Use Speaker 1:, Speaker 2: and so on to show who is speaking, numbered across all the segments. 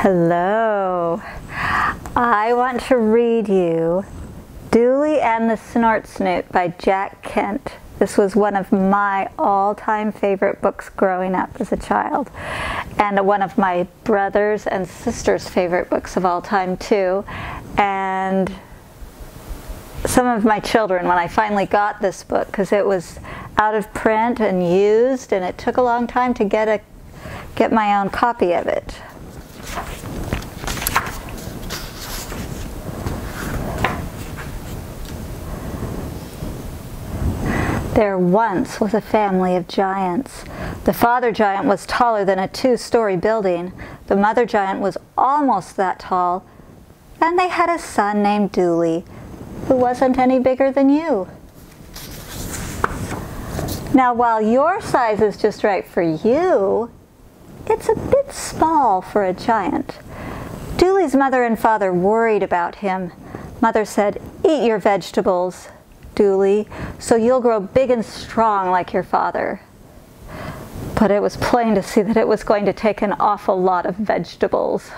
Speaker 1: Hello. I want to read you Dooley and the Snortsnoot by Jack Kent. This was one of my all-time favorite books growing up as a child, and one of my brothers and sisters' favorite books of all time too. And some of my children, when I finally got this book, because it was out of print and used, and it took a long time to get my own copy of it. There once was a family of giants. The father giant was taller than a 2-story building. The mother giant was almost that tall. And they had a son named Dooley, who wasn't any bigger than you. Now, while your size is just right for you, it's a bit small for a giant. Dooley's mother and father worried about him. Mother said, "Eat your vegetables, Dooley, so you'll grow big and strong like your father." But it was plain to see that it was going to take an awful lot of vegetables.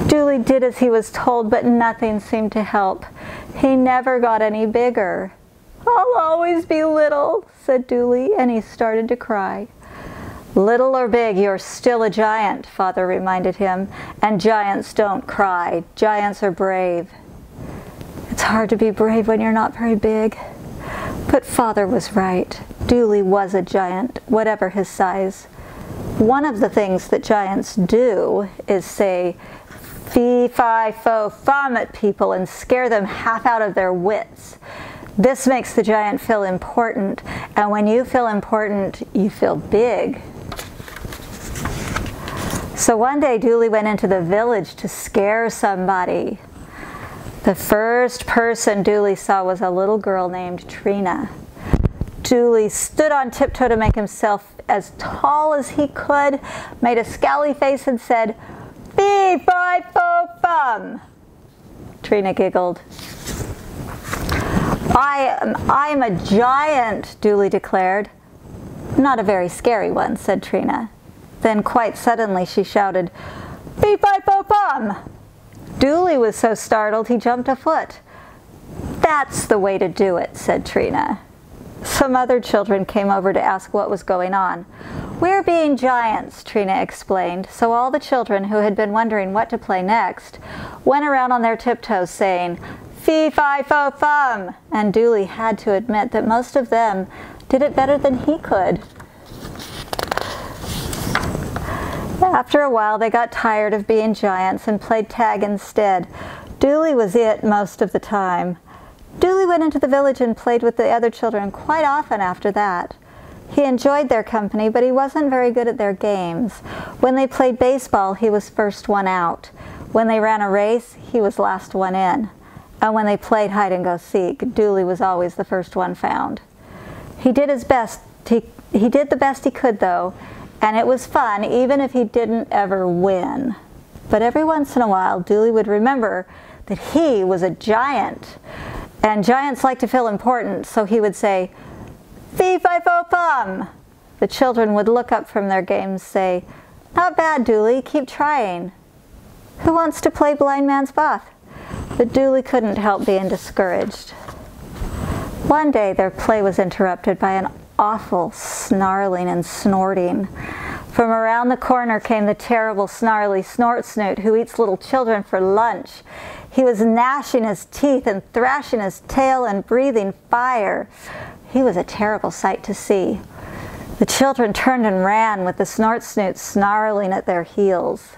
Speaker 1: Dooley did as he was told, but nothing seemed to help. He never got any bigger. "I'll always be little," said Dooley, and he started to cry. "Little or big, you're still a giant," Father reminded him, "and giants don't cry. Giants are brave." It's hard to be brave when you're not very big. But Father was right. Dooley was a giant, whatever his size. One of the things that giants do is say fee, fi, fo, fum at people and scare them half out of their wits. This makes the giant feel important, and when you feel important, you feel big. So one day Dooley went into the village to scare somebody. The first person Dooley saw was a little girl named Trina. Dooley stood on tiptoe to make himself as tall as he could, made a scowly face and said, "Fee, fi, fo, fum." Trina giggled. I'm a giant," Dooley declared. "Not a very scary one," said Trina. Then quite suddenly she shouted, "Fee, fi, fo, fum." Dooley was so startled he jumped a foot. "That's the way to do it," said Trina. Some other children came over to ask what was going on. "We're being giants," Trina explained, so all the children who had been wondering what to play next went around on their tiptoes saying, "Fee, fi, fo, fum," and Dooley had to admit that most of them did it better than he could. After a while, they got tired of being giants and played tag instead. Dooley was it most of the time. Dooley went into the village and played with the other children quite often after that. He enjoyed their company, but he wasn't very good at their games. When they played baseball, he was first one out. When they ran a race, he was last one in. And when they played hide and go seek, Dooley was always the first one found. He did his best. He did the best he could, though, and it was fun, even if he didn't ever win. But every once in a while, Dooley would remember that he was a giant. And giants like to feel important, so he would say, "Fee, fi, fo, fum." The children would look up from their games, say, "Not bad, Dooley, keep trying." "Who wants to play blind man's buff?" But Dooley couldn't help being discouraged. One day their play was interrupted by an awful snarling and snorting. From around the corner came the terrible snarly Snortsnoot who eats little children for lunch. He was gnashing his teeth and thrashing his tail and breathing fire. He was a terrible sight to see. The children turned and ran with the Snortsnoot snarling at their heels.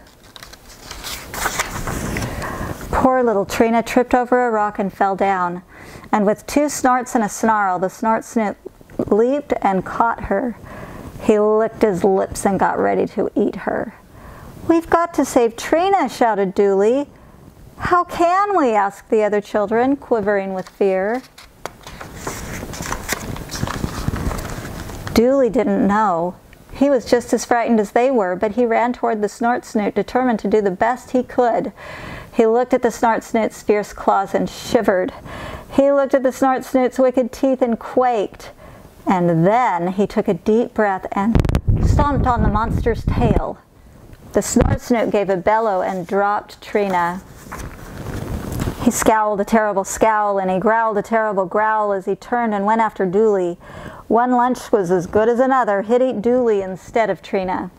Speaker 1: Poor little Trina tripped over a rock and fell down, and with 2 snorts and a snarl, the Snortsnoot leaped and caught her. He licked his lips and got ready to eat her. "We've got to save Trina," shouted Dooley. "How can we?" asked the other children, quivering with fear. Dooley didn't know. He was just as frightened as they were, but he ran toward the Snortsnoot, determined to do the best he could. He looked at the Snortsnoot's fierce claws and shivered. He looked at the Snortsnoot's wicked teeth and quaked. And then he took a deep breath and stomped on the monster's tail. The Snortsnoot gave a bellow and dropped Trina. He scowled a terrible scowl and he growled a terrible growl as he turned and went after Dooley. One lunch was as good as another. He'd eat Dooley instead of Trina.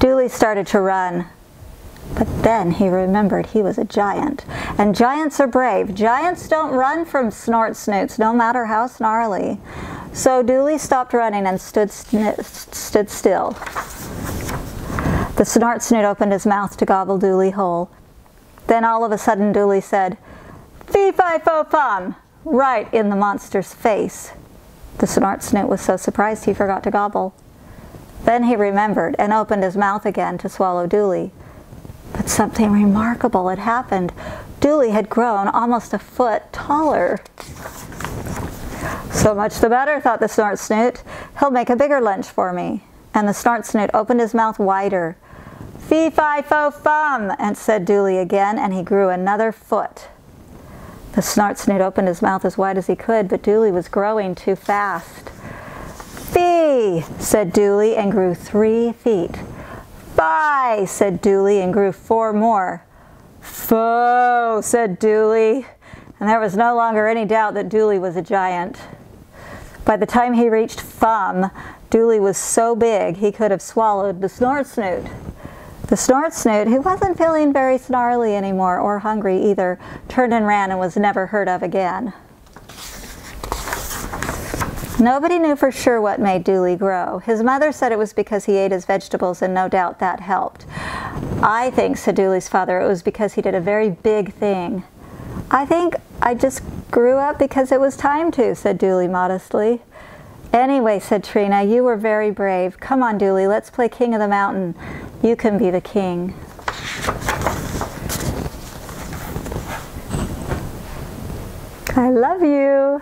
Speaker 1: Dooley started to run. But then he remembered he was a giant. And giants are brave. Giants don't run from Snortsnoots, no matter how snarly. So Dooley stopped running and stood still. The Snortsnoot opened his mouth to gobble Dooley whole. Then all of a sudden Dooley said, "Fee-fi-fo-fum," right in the monster's face. The Snortsnoot was so surprised he forgot to gobble. Then he remembered and opened his mouth again to swallow Dooley. But something remarkable had happened. Dooley had grown almost a foot taller. So much the better, thought the Snortsnoot. He'll make a bigger lunch for me. And the Snortsnoot opened his mouth wider. "Fee-fi-fo-fum," and said Dooley again, and he grew another foot. The Snortsnoot opened his mouth as wide as he could, but Dooley was growing too fast. "Fee," said Dooley, and grew 3 feet. "Fi," said Dooley, and grew 4 more. "Fo," said Dooley, and there was no longer any doubt that Dooley was a giant. By the time he reached Fum, Dooley was so big he could have swallowed the Snortsnoot. The Snortsnoot, who wasn't feeling very snarly anymore, or hungry either, turned and ran and was never heard of again. Nobody knew for sure what made Dooley grow. His mother said it was because he ate his vegetables, and no doubt that helped. "I think," said Dooley's father, "it was because he did a very big thing." "I think I just grew up because it was time to," said Dooley modestly. "Anyway," said Trina, "you were very brave. Come on, Dooley, let's play King of the Mountain. You can be the king." I love you.